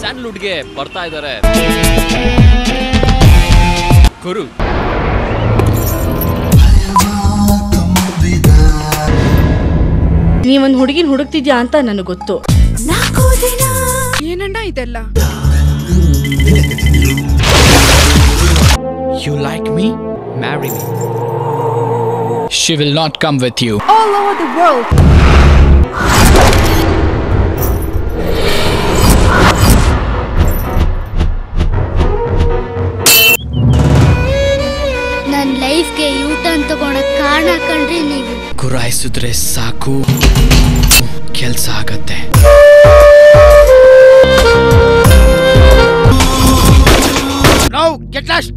ಸ್ಯಾಂಡಲ್ವುಡ್ಗೆ ಬರ್ತಾ ಇದ್ದಾರೆ. ಗುರು ನೀವೊಂದು ಹುಡುಗಿನ ಹುಡುಕ್ತಿದ್ಯಾ ಅಂತ ನನಗೆ ಗೊತ್ತು. ಏನಣ್ಣ ಇದೆಲ್ಲ? You like me? Marry me. She will not come with you. All over the world. ನನ್ನ ಲೈಫ್ಗೆ ಯೂಟರ್ನ್ ತಗೊಳಕ್ ಕಾರಣ ಕಂಡ್ರಿ ನೀವು. ಗುರಾಯಿಸಿದ್ರೆ ಸಾಕು, ಕೆಲ್ಸ ಆಗತ್ತೆ. Now get lost.